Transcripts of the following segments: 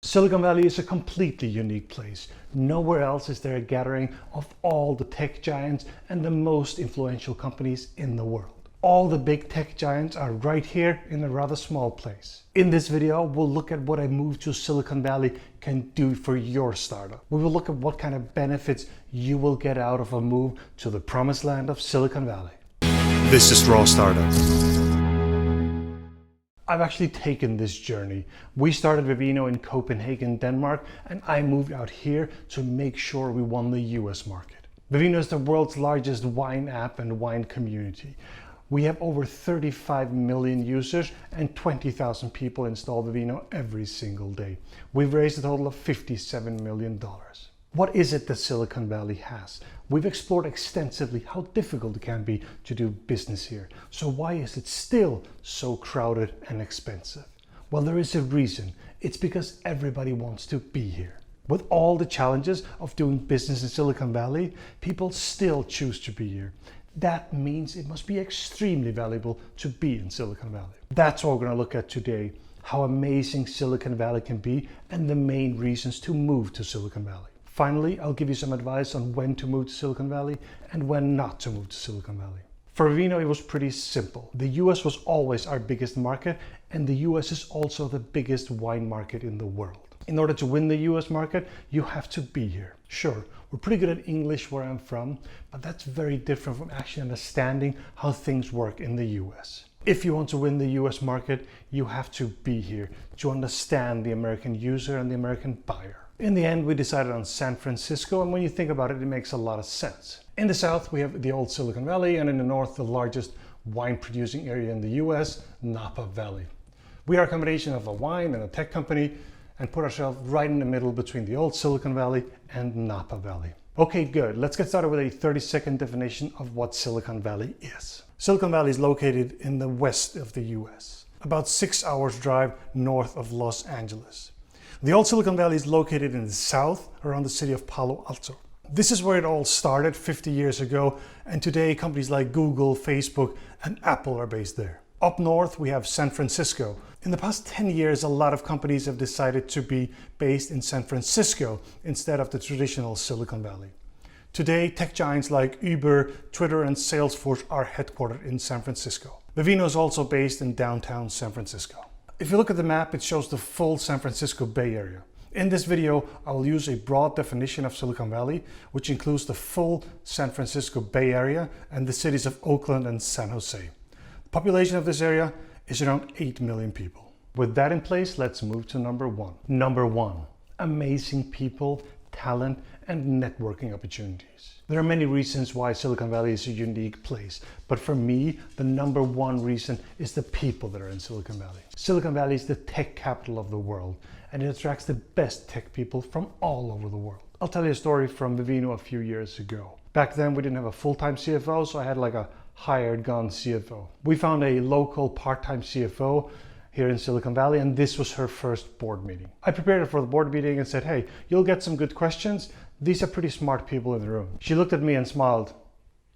Silicon Valley is a completely unique place. Nowhere else is there a gathering of all the tech giants and the most influential companies in the world. All the big tech giants are right here in a rather small place. In this video, we'll look at what a move to Silicon Valley can do for your startup. We will look at what kind of benefits you will get out of a move to the promised land of Silicon Valley. This is Raw Startup. I've actually taken this journey. We started Vivino in Copenhagen, Denmark, and I moved out here to make sure we won the US market. Vivino is the world's largest wine app and wine community. We have over 35 million users and 20,000 people install Vivino every single day. We've raised a total of $57 million. What is it that Silicon Valley has? We've explored extensively how difficult it can be to do business here. So why is it still so crowded and expensive? Well, there is a reason. It's because everybody wants to be here. With all the challenges of doing business in Silicon Valley, people still choose to be here. That means it must be extremely valuable to be in Silicon Valley. That's what we're going to look at today. How amazing Silicon Valley can be and the main reasons to move to Silicon Valley. Finally, I'll give you some advice on when to move to Silicon Valley and when not to move to Silicon Valley. For Vivino, it was pretty simple. The US was always our biggest market, and the US is also the biggest wine market in the world. In order to win the US market, you have to be here. Sure, we're pretty good at English where I'm from, but that's very different from actually understanding how things work in the US. If you want to win the US market, you have to be here to understand the American user and the American buyer. In the end, we decided on San Francisco, and when you think about it, it makes a lot of sense. In the south, we have the old Silicon Valley, and in the north, the largest wine producing area in the US, Napa Valley. We are a combination of a wine and a tech company and put ourselves right in the middle between the old Silicon Valley and Napa Valley. Okay, good. Let's get started with a 30-second definition of what Silicon Valley is. Silicon Valley is located in the west of the US, about 6 hours drive north of Los Angeles. The old Silicon Valley is located in the south, around the city of Palo Alto. This is where it all started 50 years ago, and today companies like Google, Facebook, and Apple are based there. Up north, we have San Francisco. In the past 10 years, a lot of companies have decided to be based in San Francisco instead of the traditional Silicon Valley. Today, tech giants like Uber, Twitter, and Salesforce are headquartered in San Francisco. Vivino is also based in downtown San Francisco. If you look at the map, it shows the full San Francisco Bay Area. In this video, I will use a broad definition of Silicon Valley, which includes the full San Francisco Bay Area and the cities of Oakland and San Jose. The population of this area is around 8 million people. With that in place, let's move to number one. Number one, amazing people, talent, and networking opportunities. There are many reasons why Silicon Valley is a unique place, but for me, the number one reason is the people that are in Silicon Valley. Silicon Valley is the tech capital of the world, and it attracts the best tech people from all over the world. I'll tell you a story from Vivino a few years ago. Back then, we didn't have a full-time CFO, so I had like a hired gun CFO. We found a local part-time CFO here in Silicon Valley, and this was her first board meeting. I prepared her for the board meeting and said, hey, you'll get some good questions. These are pretty smart people in the room. She looked at me and smiled.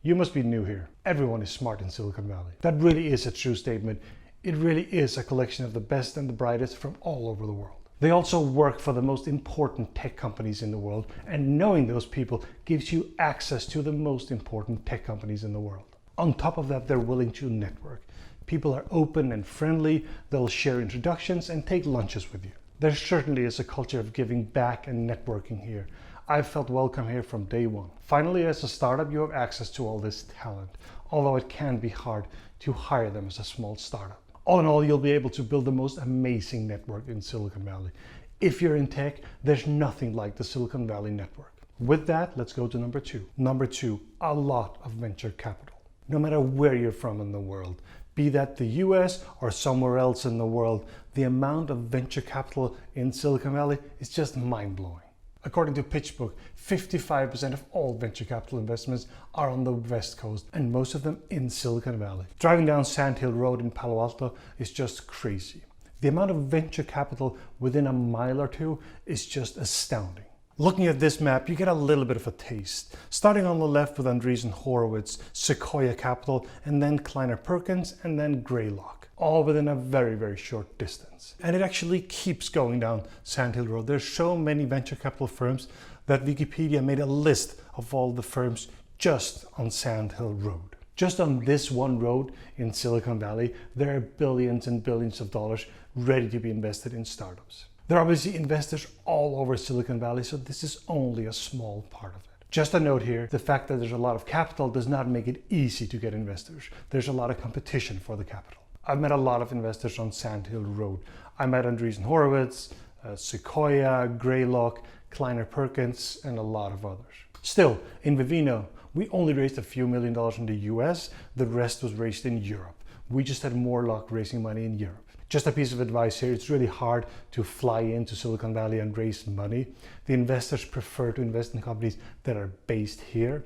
You must be new here. Everyone is smart in Silicon Valley. That really is a true statement. It really is a collection of the best and the brightest from all over the world. They also work for the most important tech companies in the world, and knowing those people gives you access to the most important tech companies in the world. On top of that, they're willing to network. People are open and friendly, they'll share introductions and take lunches with you. There certainly is a culture of giving back and networking here. I've felt welcome here from day one. Finally, as a startup, you have access to all this talent, although it can be hard to hire them as a small startup. All in all, you'll be able to build the most amazing network in Silicon Valley. If you're in tech, there's nothing like the Silicon Valley network. With that, let's go to number two. Number two, a lot of venture capital. No matter where you're from in the world, be that the US or somewhere else in the world, the amount of venture capital in Silicon Valley is just mind-blowing. According to PitchBook, 55% of all venture capital investments are on the West Coast, and most of them in Silicon Valley. Driving down Sand Hill Road in Palo Alto is just crazy. The amount of venture capital within a mile or two is just astounding. Looking at this map, you get a little bit of a taste. Starting on the left with Andreessen Horowitz, Sequoia Capital, and then Kleiner Perkins, and then Greylock. all within a very, very short distance. And it actually keeps going down Sand Hill Road. There's so many venture capital firms that Wikipedia made a list of all the firms just on Sand Hill Road. Just on this one road in Silicon Valley, there are billions and billions of dollars ready to be invested in startups. There are obviously investors all over Silicon Valley, so this is only a small part of it. Just a note here, the fact that there's a lot of capital does not make it easy to get investors. There's a lot of competition for the capital. I've met a lot of investors on Sand Hill Road. I met Andreessen Horowitz, Sequoia, Greylock, Kleiner Perkins, and a lot of others. Still, in Vivino, we only raised a few $1 million in the US, the rest was raised in Europe. We just had more luck raising money in Europe. Just a piece of advice here, it's really hard to fly into Silicon Valley and raise money. The investors prefer to invest in companies that are based here.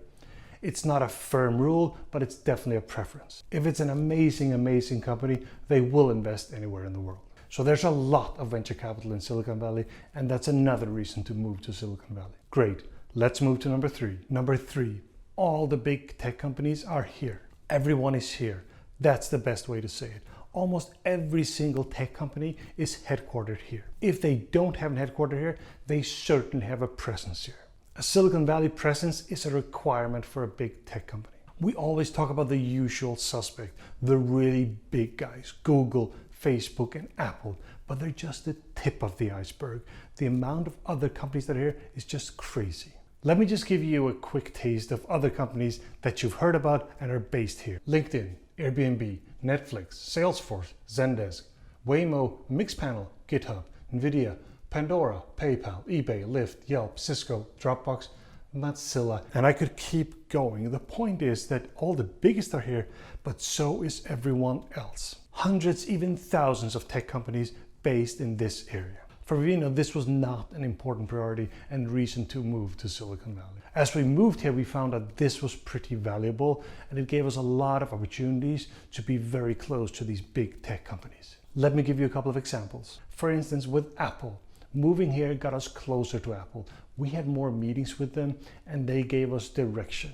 It's not a firm rule, but it's definitely a preference. If it's an amazing, amazing company, they will invest anywhere in the world. So there's a lot of venture capital in Silicon Valley, and that's another reason to move to Silicon Valley. Great, let's move to number 3. Number 3, all the big tech companies are here. Everyone is here. That's the best way to say it. Almost every single tech company is headquartered here. If they don't have a headquarter here, they certainly have a presence here. A Silicon Valley presence is a requirement for a big tech company. We always talk about the usual suspect, the really big guys, Google, Facebook, and Apple, but they're just the tip of the iceberg. The amount of other companies that are here is just crazy. Let me just give you a quick taste of other companies that you've heard about and are based here. LinkedIn, Airbnb, Netflix, Salesforce, Zendesk, Waymo, Mixpanel, GitHub, Nvidia, Pandora, PayPal, eBay, Lyft, Yelp, Cisco, Dropbox, Mozilla, and I could keep going. The point is that all the biggest are here, but so is everyone else. Hundreds, even thousands of tech companies based in this area. For Vivino, this was not an important priority and reason to move to Silicon Valley. As we moved here, we found that this was pretty valuable and it gave us a lot of opportunities to be very close to these big tech companies. Let me give you a couple of examples. For instance, with Apple, moving here got us closer to Apple. We had more meetings with them and they gave us direction.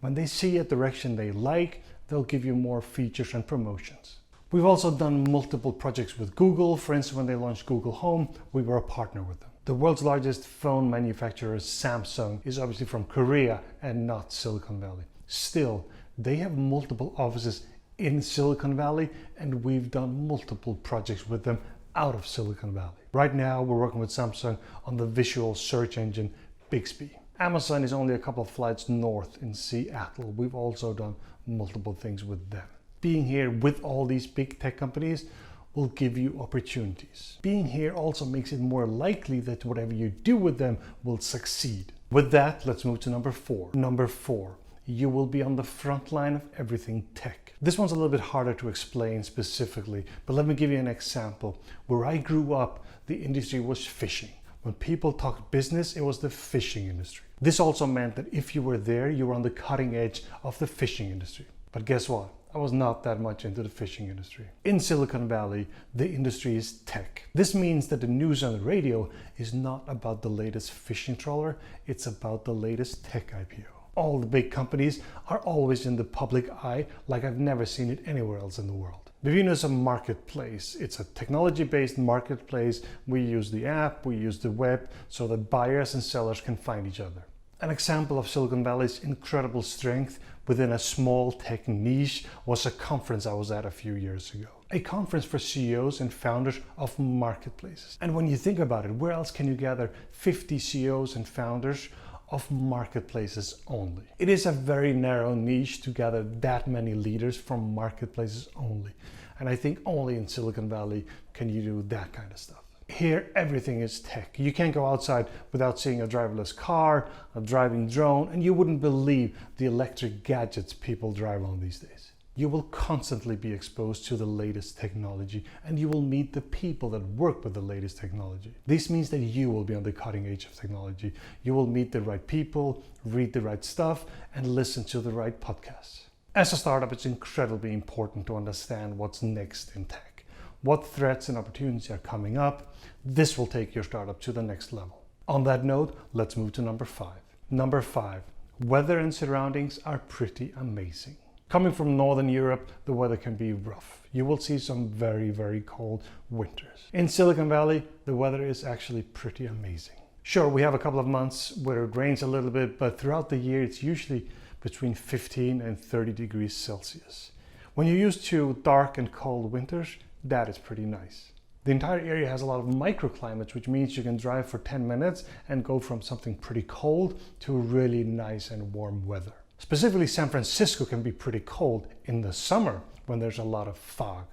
When they see a direction they like, they'll give you more features and promotions. We've also done multiple projects with Google. For instance, when they launched Google Home, we were a partner with them. The world's largest phone manufacturer, Samsung, is obviously from Korea and not Silicon Valley. Still, they have multiple offices in Silicon Valley and we've done multiple projects with them out of Silicon Valley. Right now, we're working with Samsung on the visual search engine Bixby. Amazon is only a couple of flights north in Seattle. We've also done multiple things with them. Being here with all these big tech companies will give you opportunities. Being here also makes it more likely that whatever you do with them will succeed. With that, let's move to number 4. Number 4, you will be on the front line of everything tech. This one's a little bit harder to explain specifically, but let me give you an example. Where I grew up, the industry was fishing. When people talked business, it was the fishing industry. This also meant that if you were there, you were on the cutting edge of the fishing industry. But guess what? I was not that much into the fishing industry. In Silicon Valley, the industry is tech. This means that the news on the radio is not about the latest fishing trawler, it's about the latest tech IPO. All the big companies are always in the public eye like I've never seen it anywhere else in the world. Vivino is a marketplace. It's a technology-based marketplace. We use the app, we use the web so that buyers and sellers can find each other. An example of Silicon Valley's incredible strength within a small tech niche was a conference I was at a few years ago. A conference for CEOs and founders of marketplaces. And when you think about it, where else can you gather 50 CEOs and founders of marketplaces only? It is a very narrow niche to gather that many leaders from marketplaces only. And I think only in Silicon Valley can you do that kind of stuff. Here, everything is tech. You can't go outside without seeing a driverless car, a driving drone, and you wouldn't believe the electric gadgets people drive on these days. You will constantly be exposed to the latest technology and you will meet the people that work with the latest technology. This means that you will be on the cutting edge of technology. You will meet the right people, read the right stuff, and listen to the right podcasts. As a startup, it's incredibly important to understand what's next in tech. What threats and opportunities are coming up. This will take your startup to the next level. On that note, let's move to number 5. Number 5, weather and surroundings are pretty amazing. Coming from Northern Europe, the weather can be rough. You will see some very, very cold winters. In Silicon Valley, the weather is actually pretty amazing. Sure, we have a couple of months where it rains a little bit, but throughout the year it's usually between 15 and 30 degrees Celsius. When you're used to dark and cold winters, that is pretty nice. The entire area has a lot of microclimates, which means you can drive for 10 minutes and go from something pretty cold to really nice and warm weather. Specifically, San Francisco can be pretty cold in the summer when there's a lot of fog,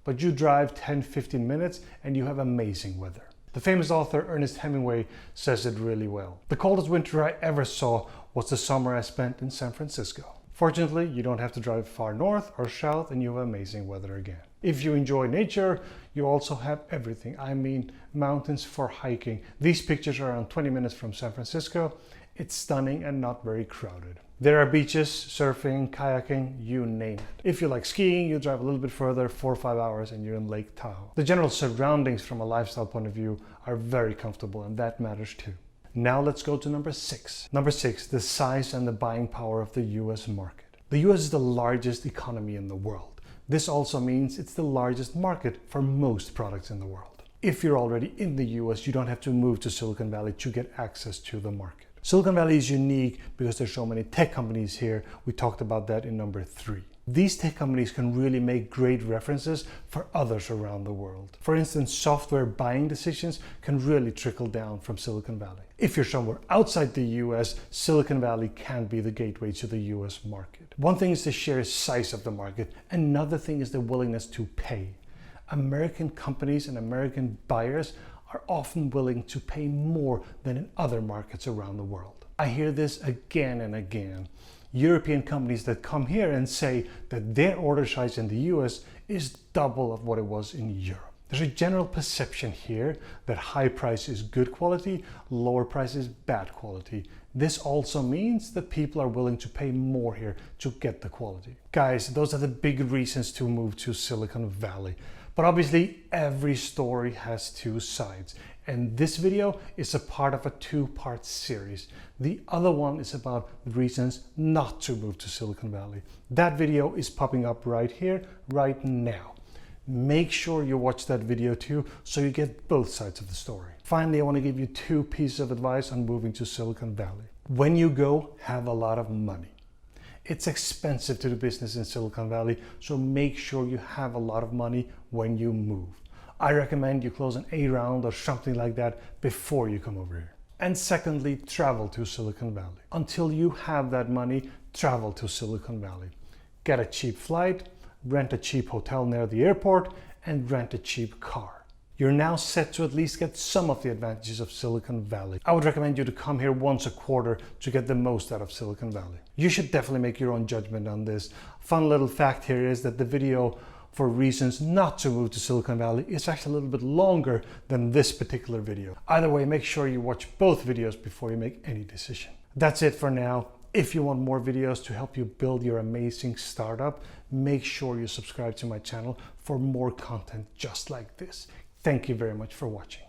but you drive 10-15 minutes and you have amazing weather. The famous author Ernest Hemingway says it really well. The coldest winter I ever saw was the summer I spent in San Francisco. Fortunately, you don't have to drive far north or south and you have amazing weather again. If you enjoy nature, you also have everything. I mean, mountains for hiking. These pictures are around 20 minutes from San Francisco. It's stunning and not very crowded. There are beaches, surfing, kayaking, you name it. If you like skiing, you drive a little bit further, 4 or 5 hours, and you're in Lake Tahoe. The general surroundings from a lifestyle point of view are very comfortable, and that matters too. Now let's go to number 6. Number 6, the size and the buying power of the US market. The US is the largest economy in the world. This also means it's the largest market for most products in the world. If you're already in the US, you don't have to move to Silicon Valley to get access to the market. Silicon Valley is unique because there's so many tech companies here. We talked about that in number 3. These tech companies can really make great references for others around the world. For instance, software buying decisions can really trickle down from Silicon Valley. If you're somewhere outside the US, Silicon Valley can be the gateway to the US market. One thing is the sheer size of the market. Another thing is the willingness to pay. American companies and American buyers are often willing to pay more than in other markets around the world. I hear this again and again. European companies that come here and say that their order size in the US is double of what it was in Europe. There's a general perception here that high price is good quality, lower price is bad quality. This also means that people are willing to pay more here to get the quality. Guys, those are the big reasons to move to Silicon Valley. But obviously every story has 2 sides, and this video is a part of a 2-part series. The other one is about reasons not to move to Silicon Valley. That video is popping up right here, right now. Make sure you watch that video too, so you get both sides of the story. Finally, I want to give you 2 pieces of advice on moving to Silicon Valley. When you go, have a lot of money. It's expensive to do business in Silicon Valley, so make sure you have a lot of money when you move. I recommend you close an A round or something like that before you come over here. And secondly, travel to Silicon Valley. Until you have that money, travel to Silicon Valley. Get a cheap flight, rent a cheap hotel near the airport, and rent a cheap car. You're now set to at least get some of the advantages of Silicon Valley. I would recommend you to come here once a quarter to get the most out of Silicon Valley. You should definitely make your own judgment on this. Fun little fact here is that the video for reasons not to move to Silicon Valley is actually a little bit longer than this particular video. Either way, make sure you watch both videos before you make any decision. That's it for now. If you want more videos to help you build your amazing startup, make sure you subscribe to my channel for more content just like this. Thank you very much for watching.